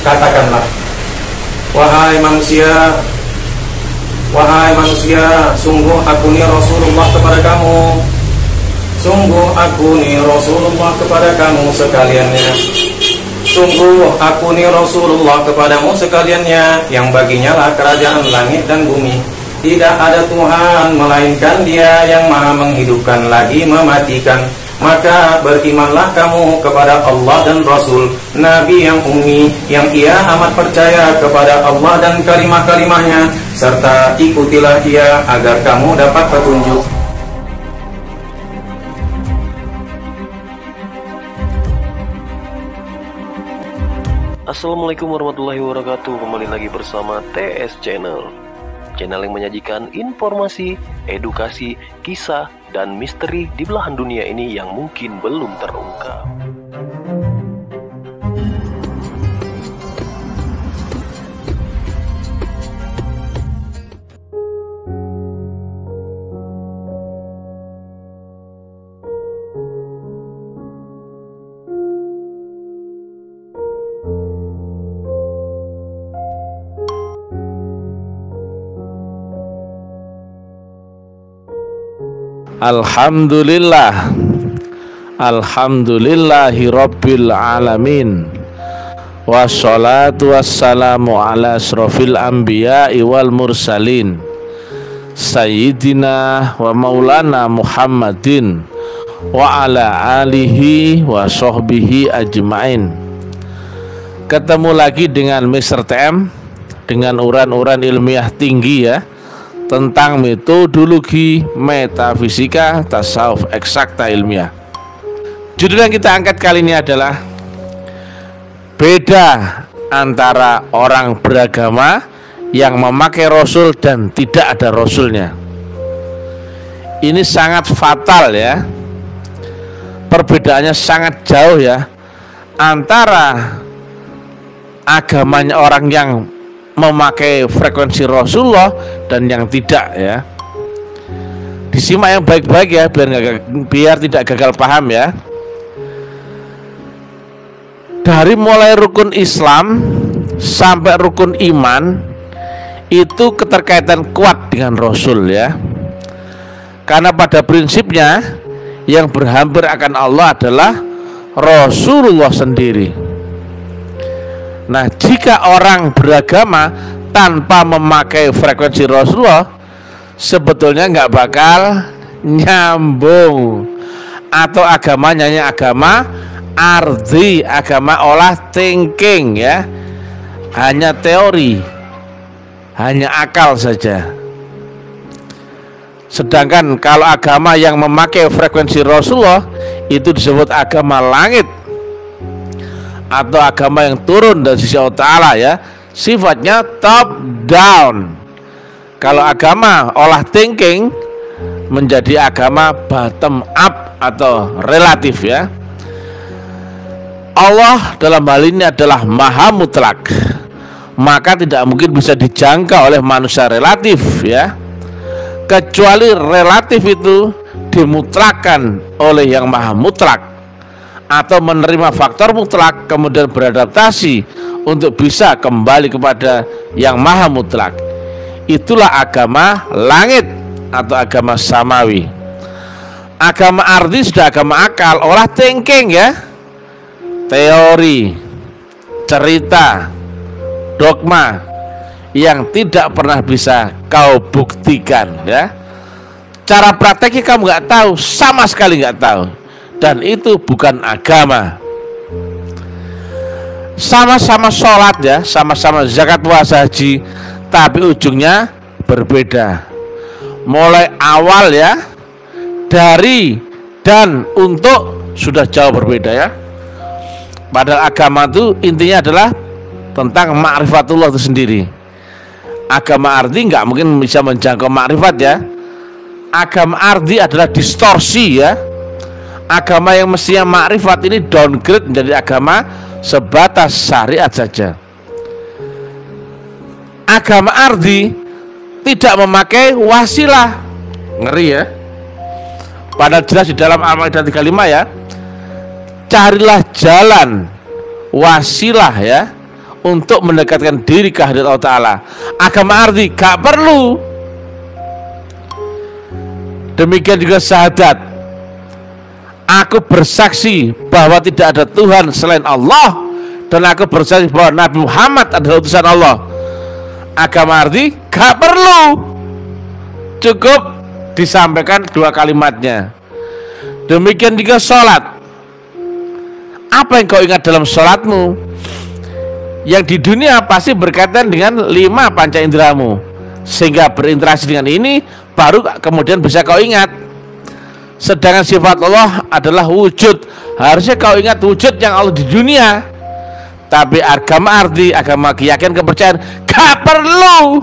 Katakanlah, wahai manusia, sungguh aku ni Rasulullah kepada kamu. Sungguh aku ni Rasulullah kepada kamu sekaliannya. Sungguh aku ni Rasulullah kepadamu sekaliannya, yang baginya lah kerajaan langit dan bumi. Tidak ada Tuhan melainkan Dia yang maha menghidupkan lagi mematikan. Maka berimanlah kamu kepada Allah dan Rasul, Nabi yang ummi, yang ia amat percaya kepada Allah dan kalimah-kalimahnya, serta ikutilah Dia agar kamu dapat petunjuk. Assalamualaikum warahmatullahi wabarakatuh. Kembali lagi bersama TS Channel, channel yang menyajikan informasi, edukasi, kisah, dan misteri di belahan dunia ini yang mungkin belum terungkap. Alhamdulillah, alhamdulillahi rabbil alamin, wassalatu wassalamu ala asrofil anbiya'i wal mursalin, sayyidina wa maulana Muhammadin wa ala alihi wa sahbihi ajmain. Ketemu lagi dengan Mr. TM dengan uran-uran ilmiah tinggi ya, tentang metodologi metafisika tasawuf eksakta ilmiah. Judul yang kita angkat kali ini adalah beda antara orang beragama yang memakai rasul dan tidak ada rasulnya. Ini sangat fatal ya, perbedaannya sangat jauh ya, antara agamanya orang yang memakai frekuensi Rasulullah dan yang tidak ya. Disimak yang baik-baik ya, biar tidak gagal paham ya. Dari mulai rukun Islam sampai rukun iman itu keterkaitan kuat dengan Rasul ya. Karena pada prinsipnya yang berhampir akan Allah adalah Rasulullah sendiri. Nah, jika orang beragama tanpa memakai frekuensi Rasulullah, sebetulnya nggak bakal nyambung, atau agamanya hanya agama ardi, agama olah thinking ya, hanya teori, hanya akal saja. Sedangkan kalau agama yang memakai frekuensi Rasulullah itu disebut agama langit, atau agama yang turun dari sisi Allah Ta'ala ya, sifatnya top down. Kalau agama olah thinking menjadi agama bottom up atau relatif ya. Allah dalam hal ini adalah maha mutlak, maka tidak mungkin bisa dijangka oleh manusia relatif ya, kecuali relatif itu dimutlakan oleh yang maha mutlak, atau menerima faktor mutlak kemudian beradaptasi untuk bisa kembali kepada yang maha mutlak. Itulah agama langit atau agama samawi. Agama ardi sudah agama akal, olah thinking ya, teori, cerita, dogma yang tidak pernah bisa kau buktikan ya. Cara prakteknya kamu nggak tahu, sama sekali nggak tahu. Dan itu bukan agama. Sama-sama sholat ya, sama-sama zakat puasa haji, tapi ujungnya berbeda. Mulai awal ya, dari dan untuk sudah jauh berbeda ya. Padahal agama itu intinya adalah tentang ma'rifatullah itu sendiri. Agama ardi nggak mungkin bisa menjangkau ma'rifat ya. Agama ardi adalah distorsi ya. Agama yang mestinya makrifat ini downgrade menjadi agama sebatas syariat saja. Agama ardi tidak memakai wasilah. Ngeri ya. Padahal jelas di dalam Al-Maidah 35 ya, carilah jalan wasilah ya untuk mendekatkan diri ke hadirat Allah Ta'ala. Agama ardi gak perlu. Demikian juga syahadat, aku bersaksi bahwa tidak ada Tuhan selain Allah, dan aku bersaksi bahwa Nabi Muhammad adalah utusan Allah. Agama arti gak perlu, cukup disampaikan 2 kalimatnya. Demikian juga sholat, apa yang kau ingat dalam sholatmu? Yang di dunia pasti berkaitan dengan 5 panca inderamu, sehingga berinteraksi dengan ini baru kemudian bisa kau ingat. Sedangkan sifat Allah adalah wujud, harusnya kau ingat wujud yang Allah di dunia. Tapi agama arti, agama keyakinan, kepercayaan gak perlu.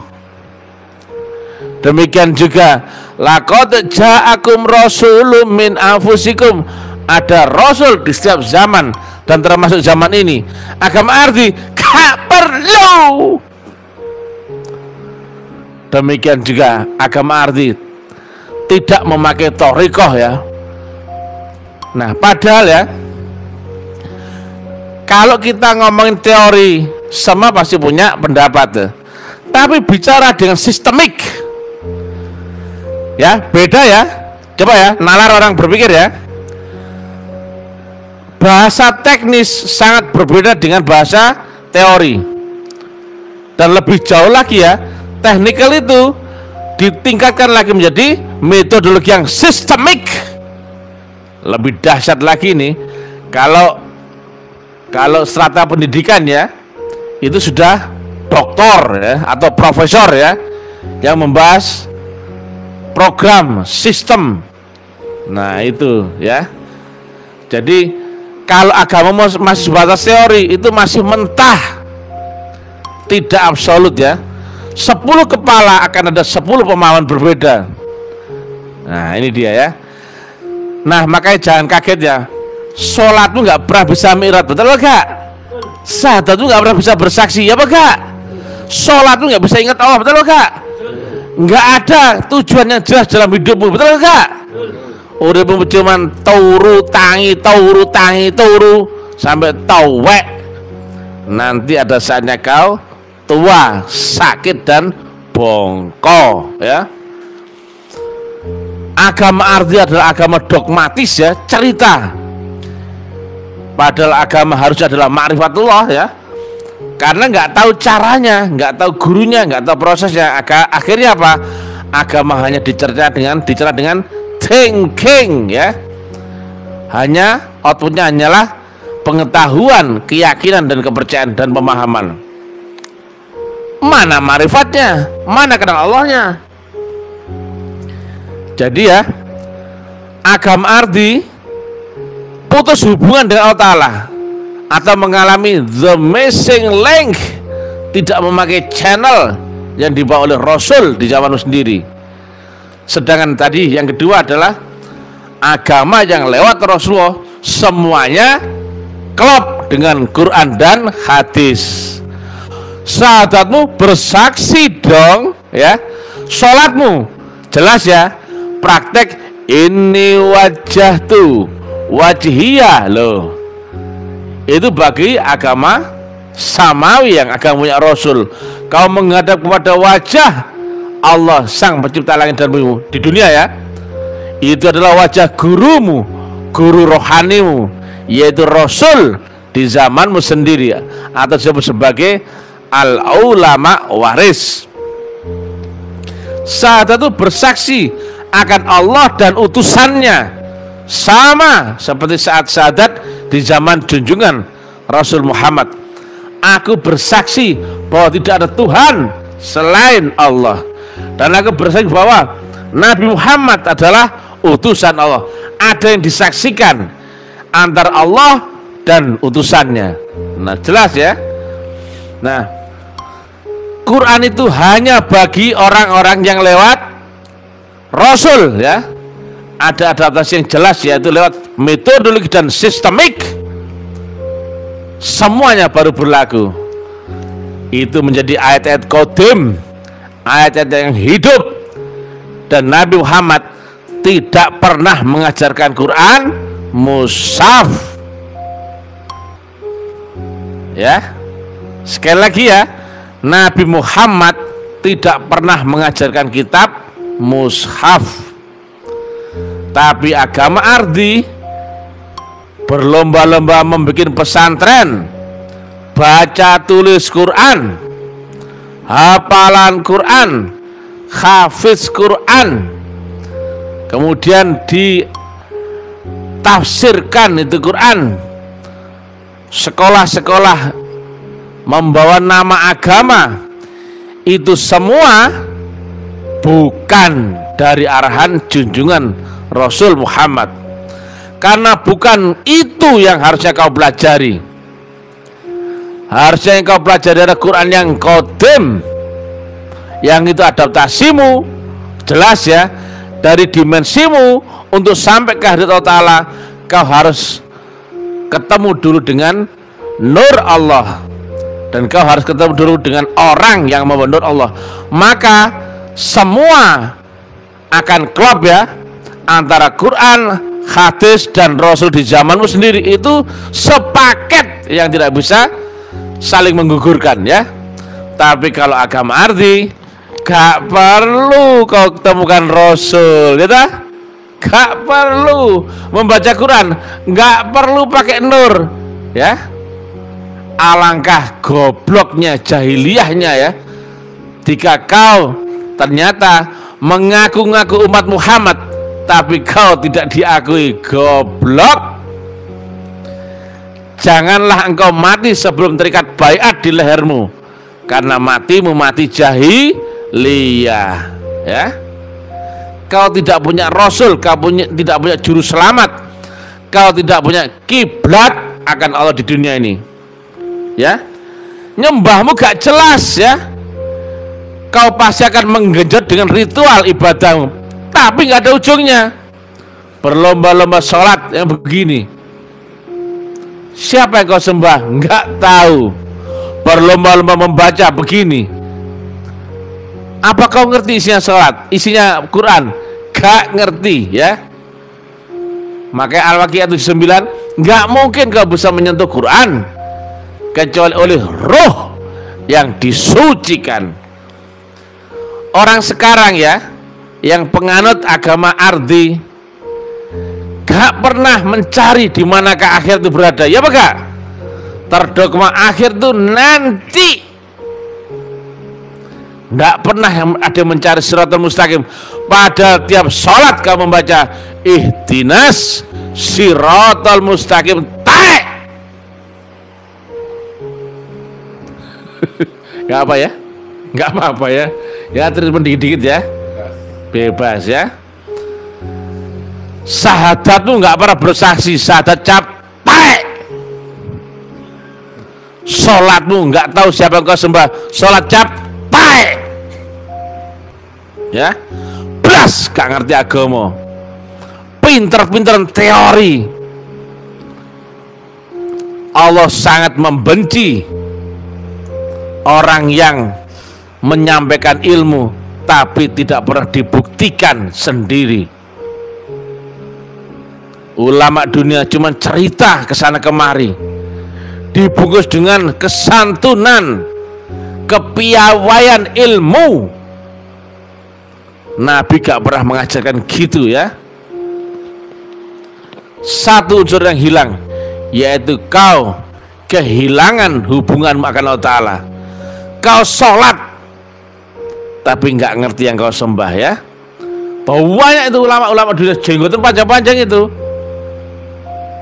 Demikian juga laqad ja'akum rasulun min anfusikum, ada rasul di setiap zaman dan termasuk zaman ini. Agama arti gak perlu. Demikian juga agama arti tidak memakai thariqah ya. Nah, padahal ya, kalau kita ngomongin teori, semua pasti punya pendapat ya. Tapi bicara dengan sistemik ya, beda ya. Coba ya, nalar orang berpikir ya. Bahasa teknis sangat berbeda dengan bahasa teori. Dan lebih jauh lagi ya, teknikal itu ditingkatkan lagi menjadi metodologi yang sistemik. Lebih dahsyat lagi nih, kalau strata pendidikan ya, itu sudah doktor ya atau profesor ya, yang membahas program sistem. Nah itu ya. Jadi kalau agama masih sebatas teori, itu masih mentah, tidak absolut ya. 10 kepala akan ada 10 pemahaman berbeda. Nah ini dia ya. Nah makanya jangan kaget ya, sholatmu nggak pernah bisa mi'raj, betul gak? Syahadatmu nggak pernah bisa bersaksi, ya gak? Sholatmu nggak bisa ingat Allah, betul gak? Nggak ada tujuan yang jelas dalam hidupmu, betul gak? Uripmu cuman turu tangi sampai tawek. Nanti ada saatnya kau tua, sakit dan bongkok ya. Agama arti adalah agama dogmatis ya, cerita. Padahal agama harus adalah ma'rifatullah ya. Karena nggak tahu caranya, nggak tahu gurunya, nggak tahu prosesnya. Akhirnya apa? Agama hanya dicerca dengan thinking ya. Hanya outputnya hanyalah pengetahuan, keyakinan dan kepercayaan dan pemahaman. Mana ma'rifatnya? Mana kenal Allahnya? Jadi ya, agama arti putus hubungan dengan Allah Ta'ala atau mengalami the missing link, tidak memakai channel yang dibawa oleh Rasul di zamanmu sendiri. Sedangkan tadi yang kedua adalah agama yang lewat Rasulullah semuanya klop dengan Quran dan hadis. Syahadatmu bersaksi dong ya, sholatmu jelas ya, praktek ini wajah tuh wajhiyah loh, itu bagi agama samawi yang agamanya Rasul. Kau menghadap kepada wajah Allah sang pencipta langit dan bumi di dunia ya, itu adalah wajah gurumu, guru rohanimu, yaitu Rasul di zamanmu sendiri atau disebut sebagai al-ulama waris. Syahadat itu bersaksi akan Allah dan utusannya, sama seperti saat syahadat di zaman junjungan Rasul Muhammad. Aku bersaksi bahwa tidak ada Tuhan selain Allah, dan aku bersaksi bahwa Nabi Muhammad adalah utusan Allah. Ada yang disaksikan antara Allah dan utusannya. Nah jelas ya. Nah, Quran itu hanya bagi orang-orang yang lewat Rasul ya. Ada adaptasi yang jelas, yaitu lewat metodologi dan sistemik. Semuanya baru berlaku. Itu menjadi ayat-ayat qadim, ayat-ayat yang hidup. Dan Nabi Muhammad tidak pernah mengajarkan Quran mushaf ya. Sekali lagi ya, Nabi Muhammad tidak pernah mengajarkan kitab mushaf, tapi agama ardi berlomba-lomba membuat pesantren, baca tulis Quran, hafalan Quran, hafiz Quran, kemudian ditafsirkan itu Quran. Sekolah-sekolah membawa nama agama, itu semua bukan dari arahan junjungan Rasul Muhammad, karena bukan itu yang harusnya kau pelajari. Harusnya yang kau pelajari adalah Quran yang qadim, yang itu adaptasimu jelas ya, dari dimensimu untuk sampai ke hadirat Allah Ta'ala. Kau harus ketemu dulu dengan nur Allah, dan kau harus ketemu dulu dengan orang yang membawa nur Allah. Maka semua akan klop ya, antara Quran, hadis, dan Rasul di zamanmu sendiri. Itu sepaket yang tidak bisa saling menggugurkan ya. Tapi kalau agama arti, gak perlu kau temukan Rasul, gitu. Gak perlu membaca Quran, gak perlu pakai nur ya. Alangkah gobloknya, jahiliyahnya ya, jika kau ternyata mengaku-ngaku umat Muhammad tapi kau tidak diakui. Goblok. Janganlah engkau mati sebelum terikat baiat di lehermu, karena matimu mati jahiliyah ya. Kau tidak punya Rasul, kau tidak punya juru selamat, kau tidak punya kiblat akan Allah di dunia ini ya. Nyembahmu gak jelas ya. Kau pasti akan menggenjot dengan ritual ibadahmu, tapi gak ada ujungnya. Berlomba-lomba sholat yang begini, siapa yang kau sembah? Nggak tahu. Berlomba-lomba membaca begini, apa kau ngerti isinya sholat, isinya Quran? Gak ngerti ya. Makanya Al-Waqiah 79, nggak mungkin kau bisa menyentuh Quran kecuali oleh roh yang disucikan. Orang sekarang ya, yang penganut agama ardi, gak pernah mencari di manakah akhir itu berada, ya apa gak? Terdogma akhir itu nanti. Gak pernah ada yang mencari siratal mustaqim. Pada tiap sholat kamu membaca ihdinas siratal mustaqim, taek. Gak apa ya? Gak apa-apa ya. Ya terus dikit-dikit ya. Bebas ya. Sahadatmu nggak pernah bersaksi, sahadat capek. Sholatmu nggak tahu siapa yang kau sembah, sholat capek ya. Blas gak ngerti agama, pinter-pinteran teori. Allah sangat membenci orang yang menyampaikan ilmu tapi tidak pernah dibuktikan sendiri. Ulama dunia cuma cerita kesana kemari, dibungkus dengan kesantunan, kepiawaian ilmu. Nabi gak pernah mengajarkan gitu ya. Satu unsur yang hilang, yaitu kau kehilangan hubunganmu akan Allah Ta'ala. Kau sholat tapi nggak ngerti yang kau sembah ya. Banyak itu ulama-ulama dunia jenggotan panjang-panjang itu.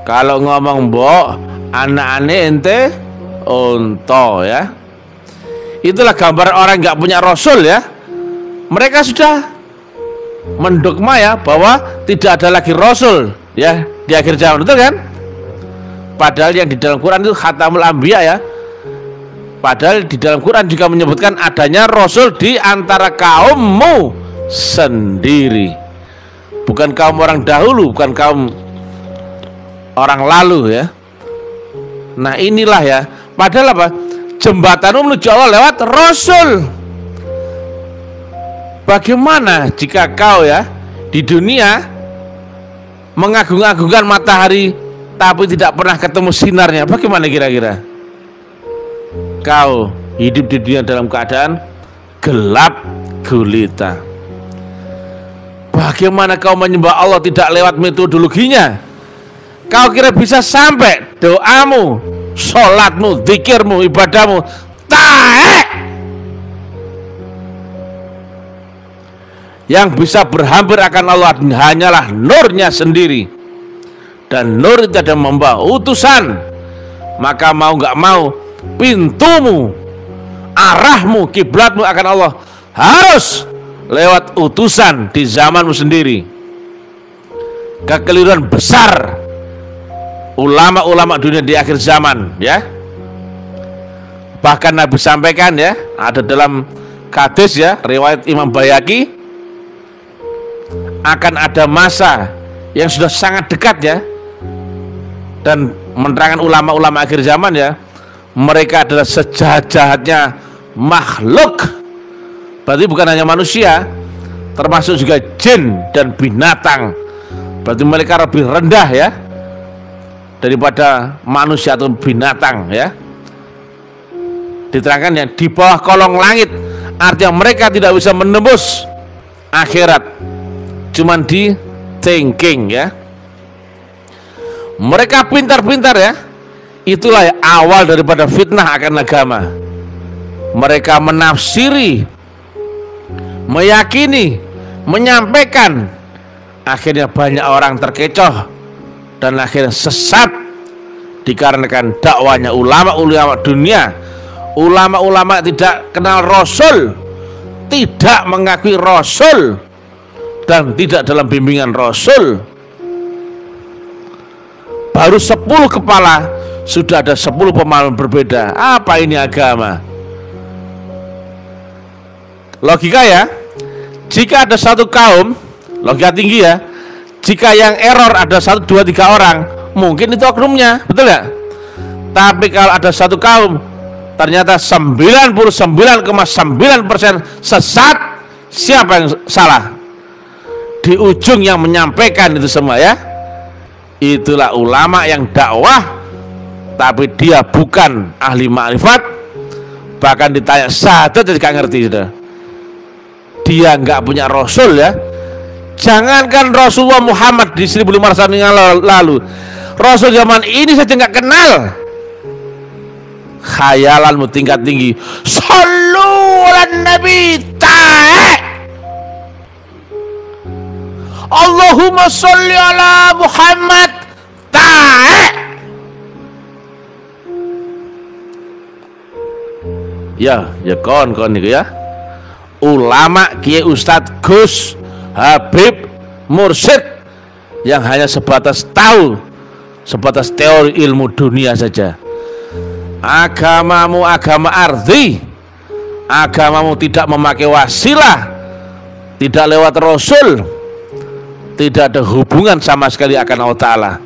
Kalau ngomong mbok anak aneh ente onto ya. Itulah gambar orang nggak punya Rasul ya. Mereka sudah mendogma ya bahwa tidak ada lagi Rasul ya di akhir zaman, betul kan? Padahal yang di dalam Quran itu khatamul anbiya ya. Padahal di dalam Quran juga menyebutkan adanya Rasul di antara kaummu sendiri, bukan kaum orang dahulu, bukan kaum orang lalu ya. Nah inilah ya, padahal apa? Jembatanmu menuju Allah lewat Rasul. Bagaimana jika kau ya di dunia mengagung-agungkan matahari tapi tidak pernah ketemu sinarnya? Bagaimana kira-kira? kau hidup di dunia dalam keadaan gelap gulita. Bagaimana kau menyembah Allah tidak lewat metodologinya? Kau kira bisa sampai doamu, sholatmu, zikirmu, ibadahmu taek? Yang bisa berhampir akan Allah hanyalah nurnya sendiri. Dan nur itu ada membawa utusan. Maka mau gak mau, pintumu, arahmu, kiblatmu akan Allah harus lewat utusan di zamanmu sendiri. Kekeliruan besar ulama-ulama dunia di akhir zaman, ya. Bahkan Nabi sampaikan, ya, ada dalam hadis, ya, riwayat Imam Bayhaqi, akan ada masa yang sudah sangat dekat, ya, dan menerangkan ulama-ulama akhir zaman, ya, mereka adalah sejahat-jahatnya makhluk. Berarti bukan hanya manusia, termasuk juga jin dan binatang. Berarti mereka lebih rendah, ya, daripada manusia atau binatang, ya. Diterangkan, ya, di bawah kolong langit, artinya mereka tidak bisa menembus akhirat, cuman di thinking, ya. Mereka pintar-pintar, ya. Itulah awal daripada fitnah akan agama. Mereka menafsiri, meyakini, menyampaikan, akhirnya banyak orang terkecoh dan akhirnya sesat dikarenakan dakwanya ulama-ulama dunia. Ulama-ulama tidak kenal Rasul, tidak mengakui Rasul, dan tidak dalam bimbingan Rasul. Baru 10 kepala sudah ada 10 pemahaman berbeda. Apa ini agama? Logika, ya. Jika ada satu kaum, logika tinggi, ya, jika yang error ada 1, 2, 3 orang, mungkin itu oknumnya, betul ya? Tapi kalau ada satu kaum ternyata 99,9% sesat, siapa yang salah? Di ujung yang menyampaikan itu semua, ya. Itulah ulama yang dakwah tapi dia bukan ahli ma'rifat. Bahkan ditanya syahadat jadi gak ngerti, sudah. Dia nggak punya Rasul, ya. Jangankan Rasulullah Muhammad di 1500 tahun yang lalu, Rasul zaman ini saja nggak kenal. Khayalanmu tingkat tinggi. Sallu ala Nabi ta'ala. Allahumma sholli ala Muhammad ta'ala. Ya kon itu, ya. Ulama, kiai, ustadz, gus, habib, mursyid yang hanya sebatas tahu, sebatas teori ilmu dunia saja. Agamamu agama ardi, agamamu tidak memakai wasilah, tidak lewat Rasul, tidak ada hubungan sama sekali akan Allah Ta'ala.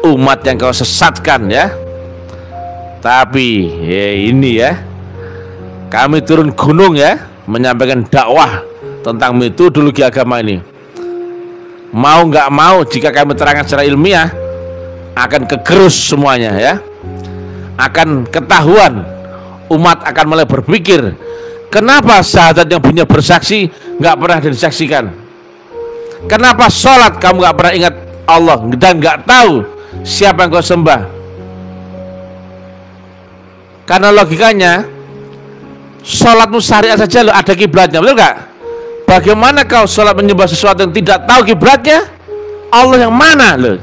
Umat yang kau sesatkan, ya. Tapi ya ini, ya, kami turun gunung, ya, menyampaikan dakwah tentang metodologi agama ini. Mau nggak mau, jika kami terangkan secara ilmiah, akan kegerus semuanya, ya. Akan ketahuan, umat akan mulai berpikir, kenapa syahadat yang punya bersaksi nggak pernah disaksikan? Kenapa sholat kamu nggak pernah ingat Allah dan nggak tahu siapa yang kau sembah? Karena logikanya, sholatmu syariat saja lo ada kiblatnya, betul nggak? Bagaimana kau sholat menyembah sesuatu yang tidak tahu kiblatnya? Allah yang mana lo?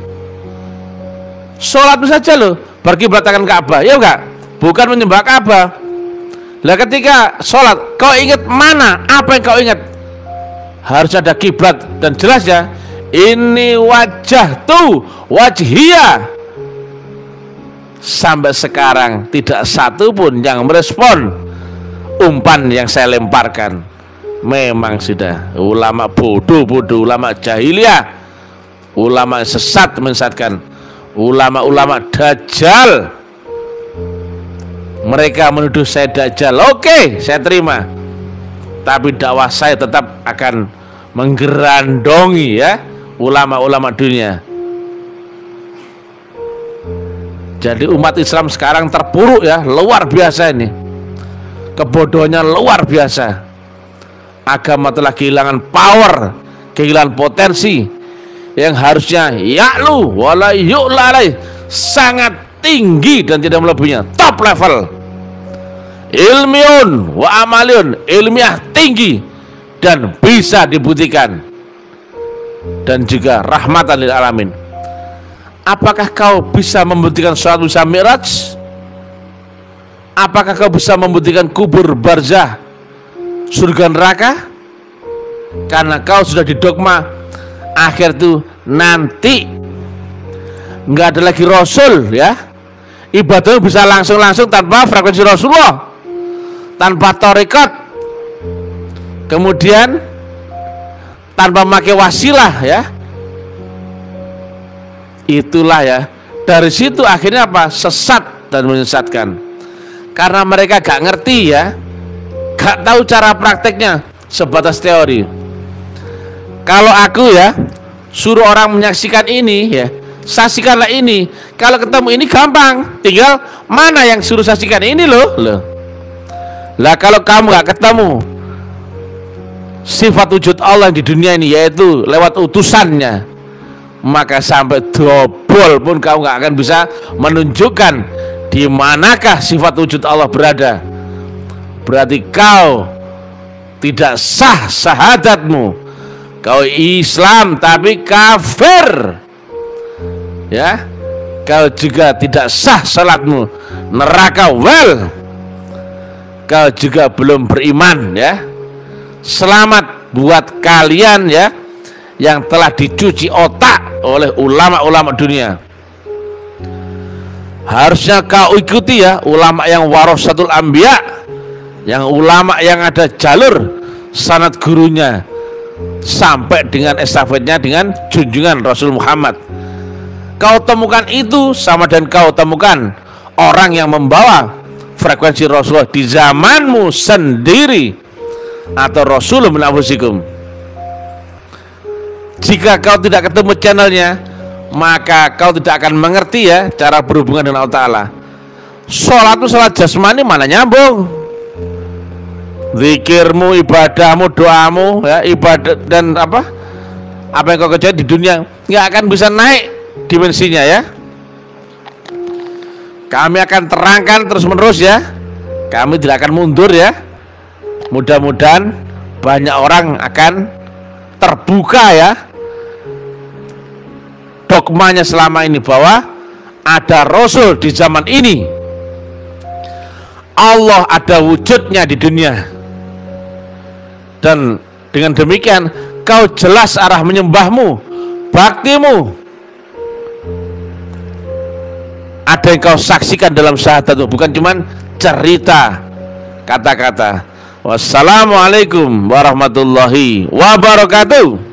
Sholatmu saja lo berkiblat akan Ka'bah, ya enggak? Bukan menyembah Ka'bah. Lah ketika sholat, kau ingat mana? Apa yang kau ingat? Harus ada kiblat dan jelas, ya. Ini wajah tuh, wajhiyah. Sampai sekarang tidak satu pun yang merespon umpan yang saya lemparkan. Memang sudah ulama bodoh-bodoh, ulama jahiliyah, ulama sesat menyesatkan, ulama-ulama dajjal. Mereka menuduh saya dajjal. Oke, saya terima. Tapi dakwah saya tetap akan menggerandongi, ya, ulama-ulama dunia. Jadi umat Islam sekarang terpuruk ya, luar biasa ini. Kebodohannya luar biasa. Agama telah kehilangan power, kehilangan potensi yang harusnya ya'lu wala yu'la alaih, sangat tinggi dan tidak melebihinya, top level. Ilmiun wa amaliun, ilmiah tinggi dan bisa dibuktikan, dan juga rahmatan lil alamin. Apakah kau bisa membuktikan sholat bisa mi'raj? Apakah kau bisa membuktikan kubur barzah, surga neraka? Karena kau sudah didogma akhir itu nanti nggak ada lagi Rasul ya. Ibadah bisa langsung tanpa frekuensi Rasulullah, tanpa tarekat, kemudian tanpa pakai wasilah ya. Itulah ya, dari situ akhirnya apa? Sesat dan menyesatkan, karena mereka gak ngerti ya, gak tahu cara prakteknya, sebatas teori. Kalau aku ya suruh orang menyaksikan ini ya, saksikanlah ini, kalau ketemu ini gampang, tinggal mana yang suruh saksikan ini loh. Lah kalau kamu gak ketemu sifat wujud Allah di dunia ini, yaitu lewat utusannya, maka sampai dobol pun kau nggak akan bisa menunjukkan di manakah sifat wujud Allah berada. Berarti kau tidak sah syahadatmu, kau Islam tapi kafir ya. Kau juga tidak sah salatmu, neraka well. Kau juga belum beriman ya. Selamat buat kalian ya, yang telah dicuci otak oleh ulama-ulama dunia. Harusnya kau ikuti ya ulama yang warasatul anbiya, yang ulama yang ada jalur sanad gurunya sampai dengan estafetnya dengan junjungan Rasul Muhammad. Kau temukan itu sama dan kau temukan orang yang membawa frekuensi Rasulullah di zamanmu sendiri atau Rasulullah min anfusikum. Jika kau tidak ketemu channelnya, maka kau tidak akan mengerti ya cara berhubungan dengan Allah Ta'ala. Sholatmu sholat jasmani mana nyambung, zikirmu, ibadahmu, doamu ya, ibadah dan apa yang kau kerjain di dunia nggak akan bisa naik dimensinya ya. Kami akan terangkan terus menerus ya, kami tidak akan mundur ya. Mudah-mudahan banyak orang akan terbuka ya dogmanya selama ini, bahwa ada Rasul di zaman ini, Allah ada wujudnya di dunia, dan dengan demikian kau jelas arah menyembahmu, baktimu, ada yang kau saksikan dalam syahadat, bukan cuman cerita kata-kata. Wassalamualaikum warahmatullahi wabarakatuh.